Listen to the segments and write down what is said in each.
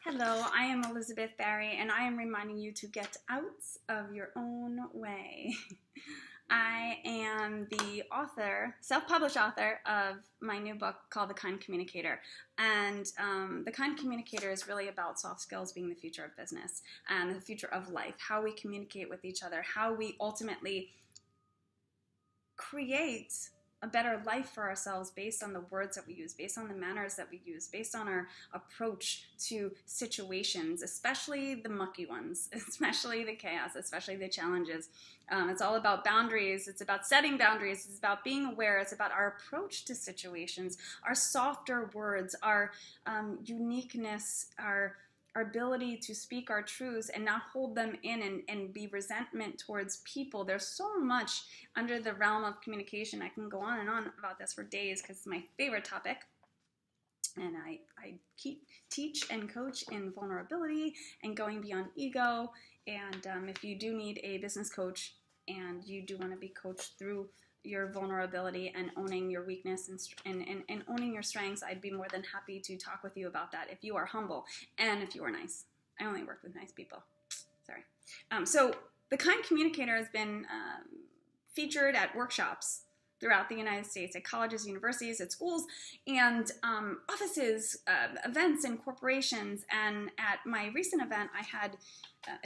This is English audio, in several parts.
Hello, I am Elizabeth Barry, and I am reminding you to get out of your own way. I am the author, self-published author of my new book called The Kind Communicator. And The Kind Communicator is really about soft skills being the future of business and the future of life, how we communicate with each other, how we ultimately create a better life for ourselves based on the words that we use, based on the manners that we use, based on our approach to situations, especially the mucky ones, especially the chaos, especially the challenges. It's all about boundaries. It's about setting boundaries. It's about being aware. It's about our approach to situations, our softer words, our uniqueness, our ability to speak our truths and not hold them in and be resentment towards people. There's so much under the realm of communication. I can go on and on about this for days because it's my favorite topic. And I teach and coach in vulnerability and going beyond ego. And if you do need a business coach and you do want to be coached through your vulnerability and owning your weakness and owning your strengths, I'd be more than happy to talk with you about that if you are humble and if you are nice. I only work with nice people. Sorry. So The Kind Communicator has been featured at workshops throughout the United States, at colleges, universities, at schools, and offices, events and corporations. And at my recent event, I had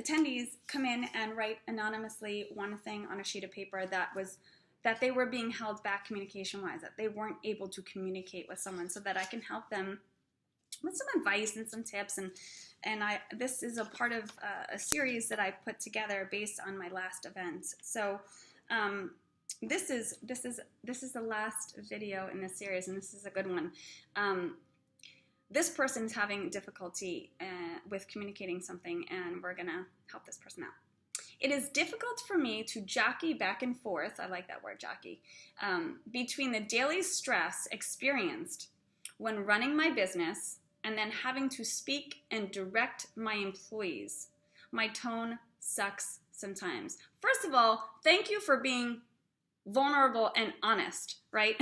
attendees come in and write anonymously one thing on a sheet of paper that they were being held back communication-wise, that they weren't able to communicate with someone, so that I can help them with some advice and some tips. And this is a part of a series that I put together based on my last event. So this is the last video in this series, and this is a good one. This person is having difficulty with communicating something, and we're gonna help this person out. It is difficult for me to jockey back and forth, I like that word, jockey, between the daily stress experienced when running my business and then having to speak and direct my employees. My tone sucks sometimes. First of all, thank you for being vulnerable and honest, right?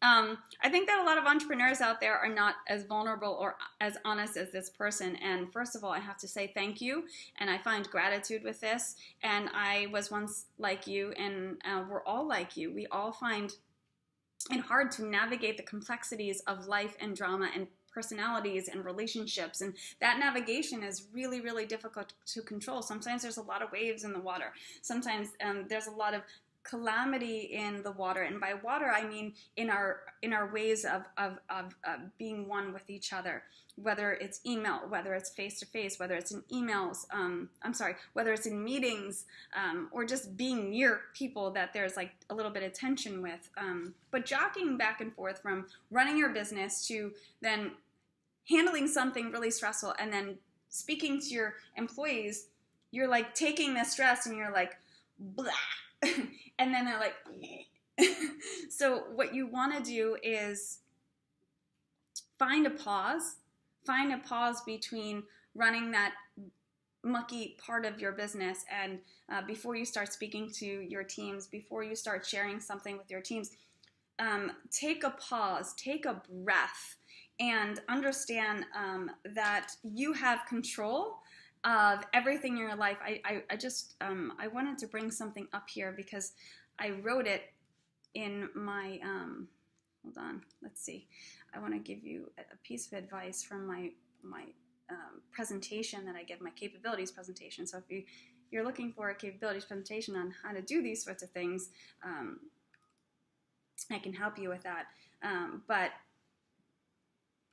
I think that a lot of entrepreneurs out there are not as vulnerable or as honest as this person. And first of all, I have to say thank you. And I find gratitude with this. And I was once like you, and we're all like you. We all find it hard to navigate the complexities of life and drama and personalities and relationships. And that navigation is really, really difficult to control. Sometimes there's a lot of waves in the water. Sometimes there's a lot of calamity in the water, and by water I mean in our ways of being one with each other, whether it's email, whether it's face-to-face, whether it's in emails, whether it's in meetings, or just being near people that there's like a little bit of tension with, but jockeying back and forth from running your business to then handling something really stressful and then speaking to your employees. You're like taking the stress and you're like blah. And then they're like, so what you want to do is find a pause between running that mucky part of your business and before you start speaking to your teams, before you start sharing something with your teams, take a pause, take a breath, and understand that you have control of everything in your life. I wanted to bring something up here because I wrote it in my, hold on, let's see. I want to give you a piece of advice from my presentation that I give, my capabilities presentation. So if you're looking for a capabilities presentation on how to do these sorts of things, I can help you with that. But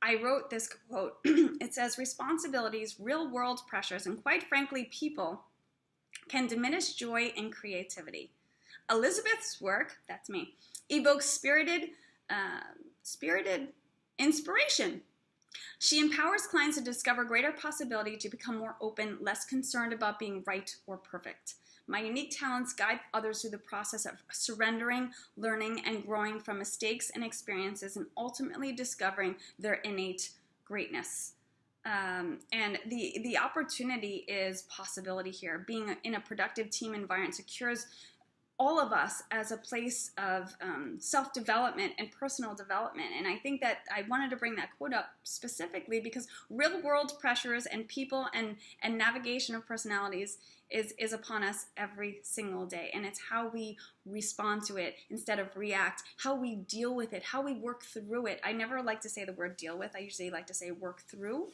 I wrote this quote. It says, responsibilities, real-world pressures, and quite frankly, people can diminish joy and creativity. Elizabeth's work, that's me, evokes spirited inspiration. She empowers clients to discover greater possibility, to become more open, less concerned about being right or perfect. My unique talents guide others through the process of surrendering, learning, and growing from mistakes and experiences, and ultimately discovering their innate greatness. And the opportunity is possibility here. Being in a productive team environment secures all of us as a place of self-development and personal development. And I think that I wanted to bring that quote up specifically because real world pressures and people and navigation of personalities is upon us every single day. And it's how we respond to it instead of react, how we deal with it, how we work through it. I never like to say the word deal with. I usually like to say work through.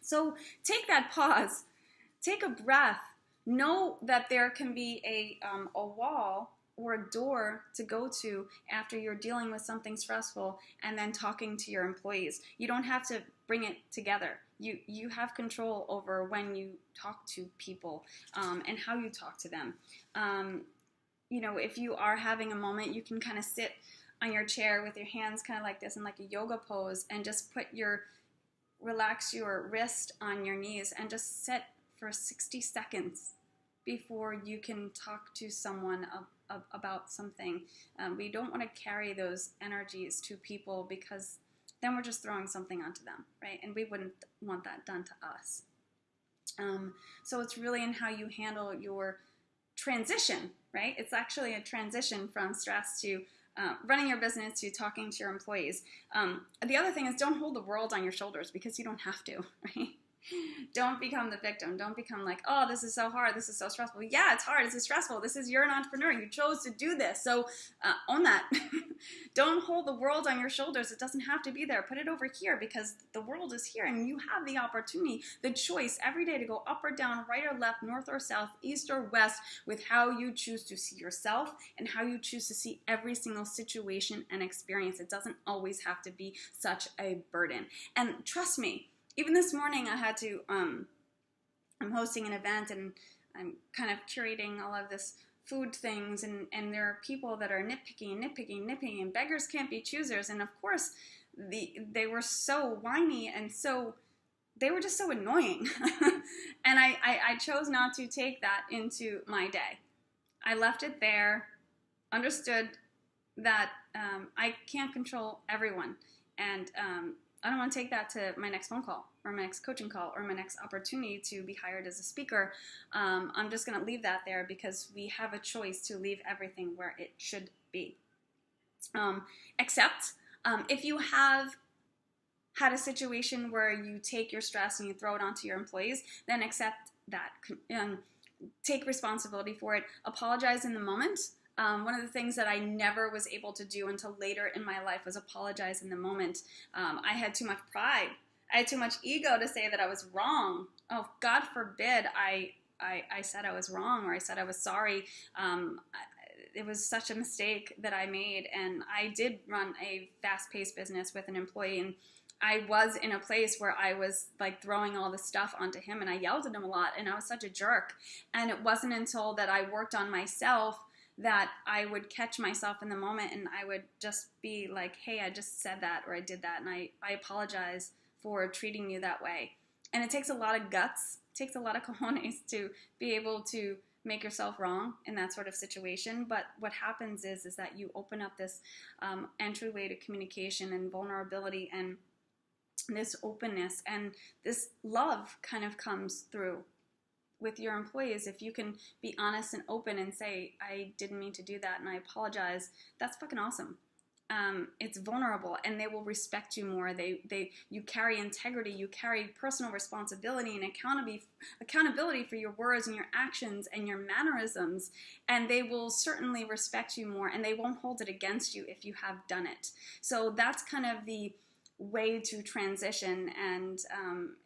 So take that pause, take a breath. Know that there can be a wall or a door to go to after you're dealing with something stressful and then talking to your employees. You don't have to bring it together. You have control over when you talk to people and how you talk to them. If you are having a moment, you can kind of sit on your chair with your hands kind of like this in like a yoga pose and just relax your wrist on your knees and just sit for 60 seconds before you can talk to someone about something. We don't want to carry those energies to people because then we're just throwing something onto them, right? And we wouldn't want that done to us. So it's really in how you handle your transition, right? It's actually a transition from stress to running your business to talking to your employees. The other thing is don't hold the world on your shoulders because you don't have to, right? Don't become the victim. Don't become like, oh, this is so hard. This is so stressful. Yeah, it's hard. It's stressful. You're an entrepreneur. You chose to do this. So own that. Don't hold the world on your shoulders. It doesn't have to be there. Put it over here because the world is here and you have the opportunity, the choice every day to go up or down, right or left, north or south, east or west with how you choose to see yourself and how you choose to see every single situation and experience. It doesn't always have to be such a burden. And trust me, even this morning I had to, I'm hosting an event and I'm kind of curating all of this food things and there are people that are nitpicking, and beggars can't be choosers. And of course, they were so whiny and they were just so annoying. And I chose not to take that into my day. I left it there, understood that I can't control everyone. And I don't want to take that to my next phone call or my next coaching call or my next opportunity to be hired as a speaker. I'm just going to leave that there because we have a choice to leave everything where it should be. Except if you have had a situation where you take your stress and you throw it onto your employees, then accept that. Take responsibility for it. Apologize in the moment. One of the things that I never was able to do until later in my life was apologize in the moment. I had too much pride. I had too much ego to say that I was wrong. Oh, God forbid I said I was wrong or I said I was sorry. It was such a mistake that I made, and I did run a fast-paced business with an employee, and I was in a place where I was like throwing all this stuff onto him, and I yelled at him a lot, and I was such a jerk. And it wasn't until that I worked on myself that I would catch myself in the moment and I would just be like, hey, I just said that or I did that and I apologize for treating you that way. And it takes a lot of guts, it takes a lot of cojones to be able to make yourself wrong in that sort of situation. But what happens is that you open up this entryway to communication and vulnerability and this openness and this love kind of comes through with your employees. If you can be honest and open and say, I didn't mean to do that and I apologize, that's fucking awesome. It's vulnerable and they will respect you more. You carry integrity, you carry personal responsibility and accountability for your words and your actions and your mannerisms, and they will certainly respect you more and they won't hold it against you if you have done it. So that's kind of the way to transition, and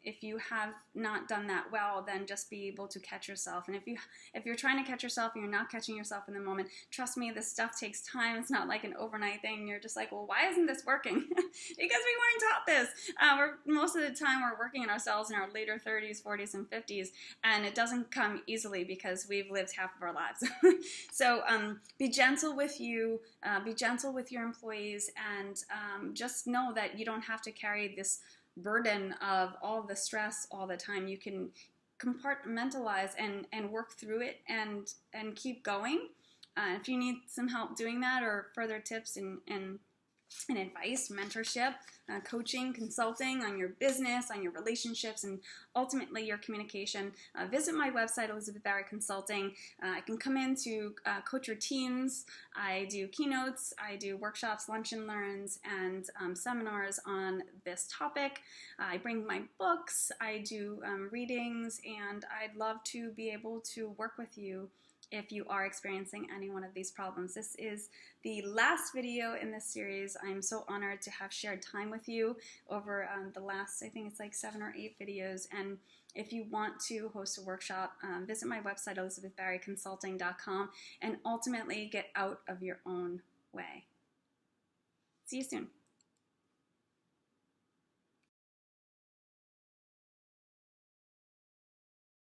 if you have not done that well, then just be able to catch yourself. And if you're trying to catch yourself and you're not catching yourself in the moment, trust me, this stuff takes time. It's not like an overnight thing. You're just like, well, why isn't this working? Because we weren't taught this. Most of the time we're working on ourselves in our later 30s, 40s, and 50s, and it doesn't come easily because we've lived half of our lives. So be gentle with you, be gentle with your employees, and just know that you don't have to carry this burden of all the stress all the time. You can compartmentalize and work through it and keep going. If you need some help doing that or further tips and and advice, mentorship, coaching, consulting on your business, on your relationships, and ultimately your communication, visit my website, Elizabeth Barry Consulting. I can come in to coach your teams. I do keynotes, I do workshops, lunch and learns, and seminars on this topic. I bring my books, I do readings, and I'd love to be able to work with you if you are experiencing any one of these problems. This is the last video in this series. I'm so honored to have shared time with you over the last, I think it's like 7 or 8 videos. And if you want to host a workshop, visit my website, elizabethbarryconsulting.com, and ultimately get out of your own way. See you soon.